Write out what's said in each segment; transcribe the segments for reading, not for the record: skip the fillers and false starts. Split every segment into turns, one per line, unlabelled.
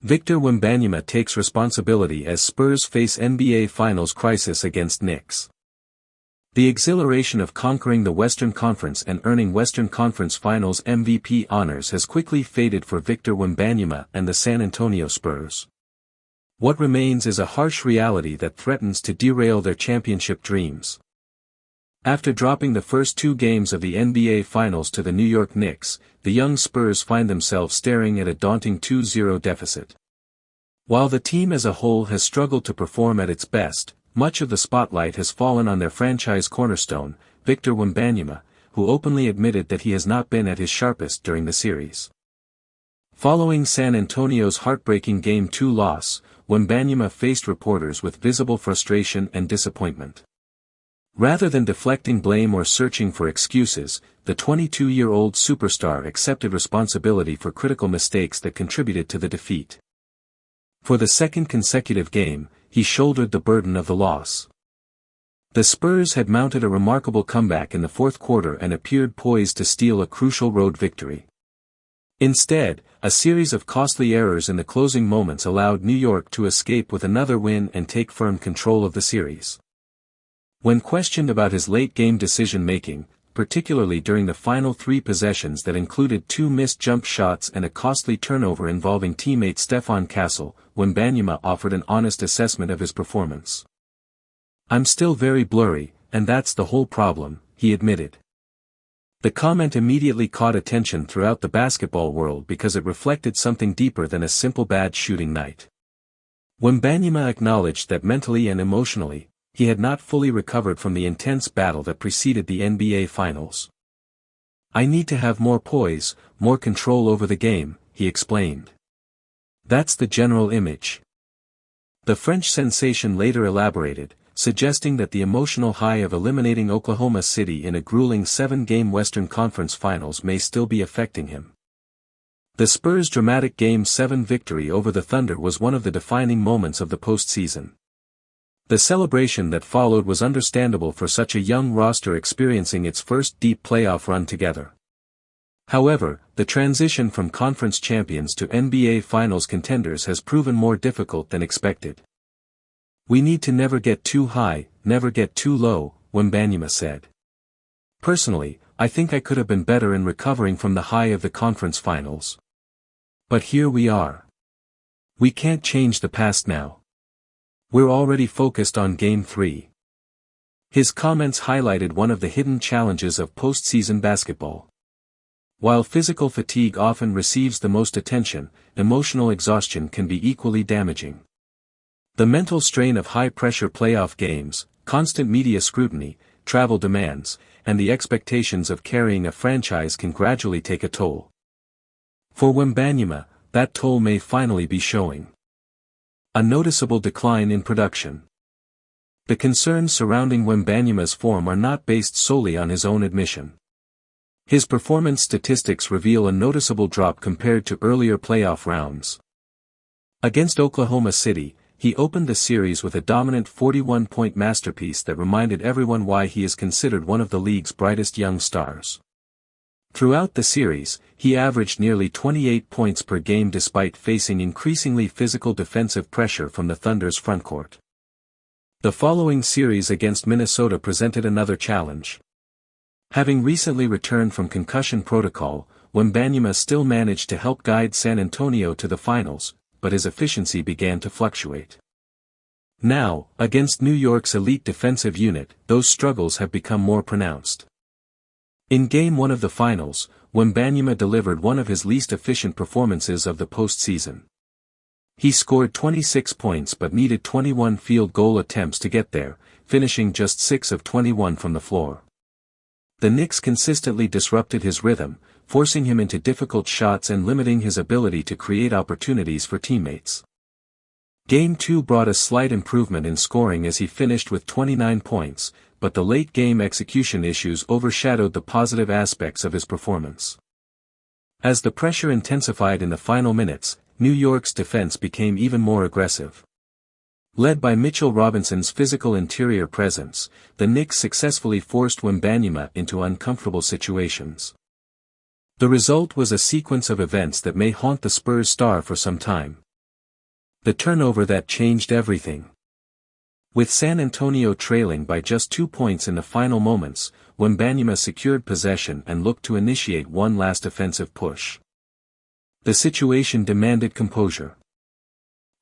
Victor Wembanyama takes responsibility as Spurs face NBA Finals crisis against Knicks. The exhilaration of conquering the Western Conference and earning Western Conference Finals MVP honors has quickly faded for Victor Wembanyama and the San Antonio Spurs. What remains is a harsh reality that threatens to derail their championship dreams. After dropping the first two games of the NBA Finals to the New York Knicks, the young Spurs find themselves staring at a daunting 2-0 deficit. While the team as a whole has struggled to perform at its best, much of the spotlight has fallen on their franchise cornerstone, Victor Wembanyama, who openly admitted that he has not been at his sharpest during the series. Following San Antonio's heartbreaking Game 2 loss, Wembanyama faced reporters with visible frustration and disappointment. Rather than deflecting blame or searching for excuses, the 22-year-old superstar accepted responsibility for critical mistakes that contributed to the defeat. For the second consecutive game, he shouldered the burden of the loss. The Spurs had mounted a remarkable comeback in the fourth quarter and appeared poised to steal a crucial road victory. Instead, a series of costly errors in the closing moments allowed New York to escape with another win and take firm control of the series. When questioned about his late-game decision-making, particularly during the final three possessions that included two missed jump shots and a costly turnover involving teammate Stephon, Wembanyama offered an honest assessment of his performance. "I'm still very blurry, and that's the whole problem," he admitted. The comment immediately caught attention throughout the basketball world because it reflected something deeper than a simple bad shooting night. Wembanyama acknowledged that mentally and emotionally, he had not fully recovered from the intense battle that preceded the NBA Finals. "I need to have more poise, more control over the game," he explained. "That's the general image." The French sensation later elaborated, suggesting that the emotional high of eliminating Oklahoma City in a grueling 7-game Western Conference Finals may still be affecting him. The Spurs' dramatic Game 7 victory over the Thunder was one of the defining moments of the postseason. The celebration that followed was understandable for such a young roster experiencing its first deep playoff run together. However, the transition from conference champions to NBA Finals contenders has proven more difficult than expected. "We need to never get too high, never get too low," Wembanyama said. "Personally, I think I could have been better in recovering from the high of the conference finals. But here we are. We can't change the past now. We're already focused on Game 3. His comments highlighted one of the hidden challenges of postseason basketball. While physical fatigue often receives the most attention, emotional exhaustion can be equally damaging. The mental strain of high-pressure playoff games, constant media scrutiny, travel demands, and the expectations of carrying a franchise can gradually take a toll. For Wembanyama, that toll may finally be showing. A noticeable decline in production. The concerns surrounding Wembanyama's form are not based solely on his own admission. His performance statistics reveal a noticeable drop compared to earlier playoff rounds. Against Oklahoma City, he opened the series with a dominant 41-point masterpiece that reminded everyone why he is considered one of the league's brightest young stars. Throughout the series, he averaged nearly 28 points per game despite facing increasingly physical defensive pressure from the Thunder's frontcourt. The following series against Minnesota presented another challenge. Having recently returned from concussion protocol, Wembanyama still managed to help guide San Antonio to the finals, but his efficiency began to fluctuate. Now, against New York's elite defensive unit, those struggles have become more pronounced. In Game 1 of the Finals, Wembanyama delivered one of his least efficient performances of the postseason. He scored 26 points but needed 21 field goal attempts to get there, finishing just 6 of 21 from the floor. The Knicks consistently disrupted his rhythm, forcing him into difficult shots and limiting his ability to create opportunities for teammates. Game 2 brought a slight improvement in scoring as he finished with 29 points, but the late-game execution issues overshadowed the positive aspects of his performance. As the pressure intensified in the final minutes, New York's defense became even more aggressive. Led by Mitchell Robinson's physical interior presence, the Knicks successfully forced Wembanyama into uncomfortable situations. The result was a sequence of events that may haunt the Spurs star for some time. The turnover that changed everything. With San Antonio trailing by just 2 points in the final moments, Wembanyama secured possession and looked to initiate one last offensive push. The situation demanded composure.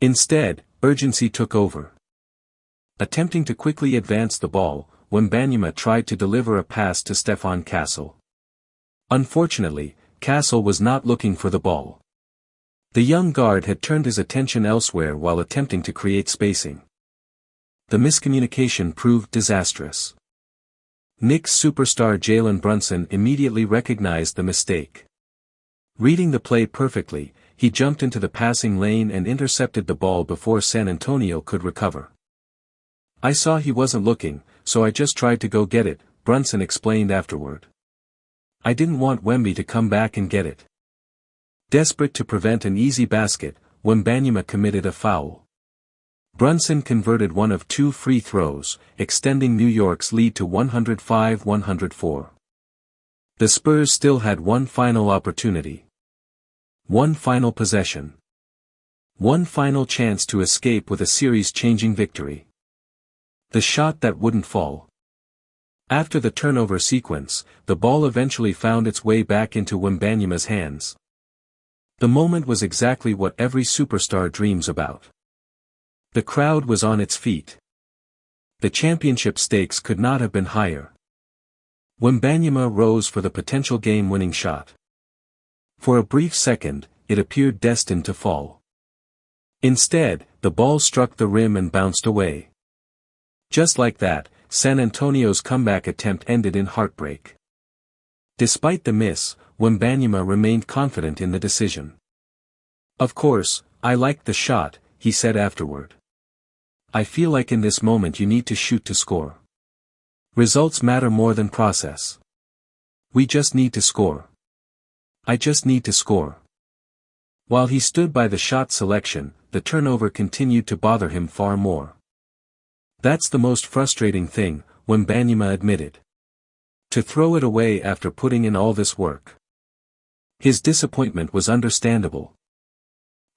Instead, urgency took over. Attempting to quickly advance the ball, Wembanyama tried to deliver a pass to Stephon. Unfortunately, Castle was not looking for the ball. The young guard had turned his attention elsewhere while attempting to create spacing. The miscommunication proved disastrous. Knicks superstar Jalen Brunson immediately recognized the mistake. Reading the play perfectly, he jumped into the passing lane and intercepted the ball before San Antonio could recover. "I saw he wasn't looking, so I just tried to go get it," Brunson explained afterward. "I didn't want Wemby to come back and get it." Desperate to prevent an easy basket, Wembanyama committed a foul. Brunson converted one of 2 free throws, extending New York's lead to 105-104. The Spurs still had one final opportunity. One final possession. One final chance to escape with a series-changing victory. The shot that wouldn't fall. After the turnover sequence, the ball eventually found its way back into Wembanyama's hands. The moment was exactly what every superstar dreams about. The crowd was on its feet. The championship stakes could not have been higher. Wembanyama rose for the potential game-winning shot. For a brief second, it appeared destined to fall. Instead, the ball struck the rim and bounced away. Just like that, San Antonio's comeback attempt ended in heartbreak. Despite the miss, Wembanyama remained confident in the decision. "Of course, I liked the shot," he said afterward. "I feel like in this moment you need to shoot to score. Results matter more than process. We just need to score. I just need to score." While he stood by the shot selection, the turnover continued to bother him far more. "That's the most frustrating thing," Wembanyama admitted. "To throw it away after putting in all this work." His disappointment was understandable.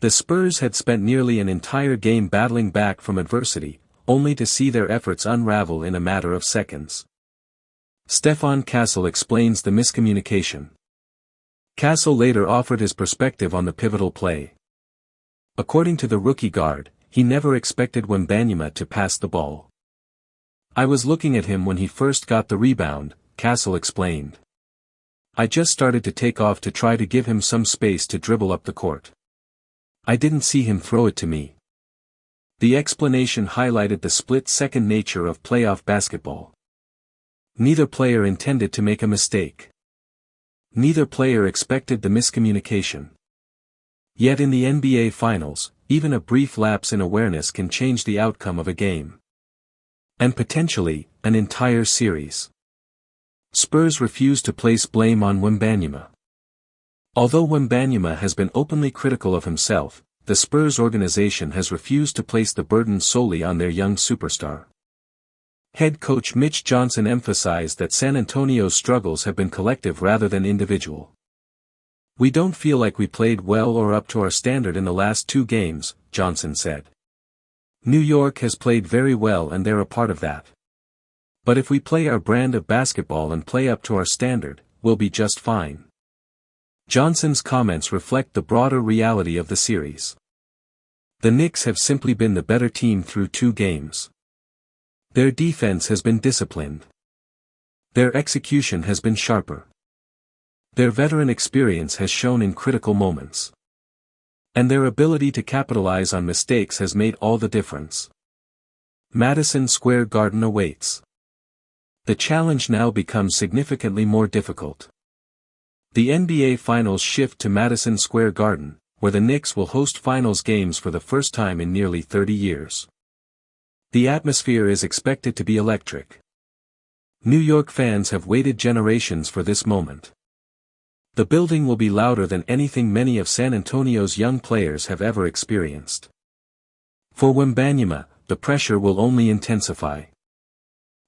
The Spurs had spent nearly an entire game battling back from adversity, only to see their efforts unravel in a matter of seconds. Stephon explains the miscommunication. Castle later offered his perspective on the pivotal play. According to the rookie guard, he never expected Wembanyama to pass the ball. "I was looking at him when he first got the rebound," Castle explained. "I just started to take off to try to give him some space to dribble up the court. I didn't see him throw it to me." The explanation highlighted the split-second nature of playoff basketball. Neither player intended to make a mistake. Neither player expected the miscommunication. Yet in the NBA Finals, even a brief lapse in awareness can change the outcome of a game. And potentially, an entire series. Spurs refuse to place blame on Wembanyama. Although Wembanyama has been openly critical of himself, the Spurs organization has refused to place the burden solely on their young superstar. Head coach Mitch Johnson emphasized that San Antonio's struggles have been collective rather than individual. "We don't feel like we played well or up to our standard in the last 2 games, Johnson said. "New York has played very well and they're a part of that. But if we play our brand of basketball and play up to our standard, we'll be just fine." Johnson's comments reflect the broader reality of the series. The Knicks have simply been the better team through 2 games. Their defense has been disciplined. Their execution has been sharper. Their veteran experience has shown in critical moments. And their ability to capitalize on mistakes has made all the difference. Madison Square Garden awaits. The challenge now becomes significantly more difficult. The NBA Finals shift to Madison Square Garden, where the Knicks will host Finals games for the first time in nearly 30 years. The atmosphere is expected to be electric. New York fans have waited generations for this moment. The building will be louder than anything many of San Antonio's young players have ever experienced. For Wembanyama, the pressure will only intensify.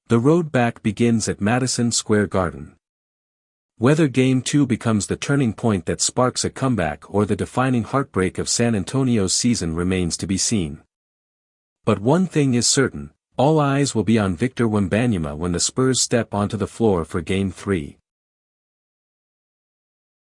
The road back begins at Madison Square Garden. Whether Game 2 becomes the turning point that sparks a comeback or the defining heartbreak of San Antonio's season remains to be seen. But one thing is certain, all eyes will be on Victor Wembanyama when the Spurs step onto the floor for Game 3.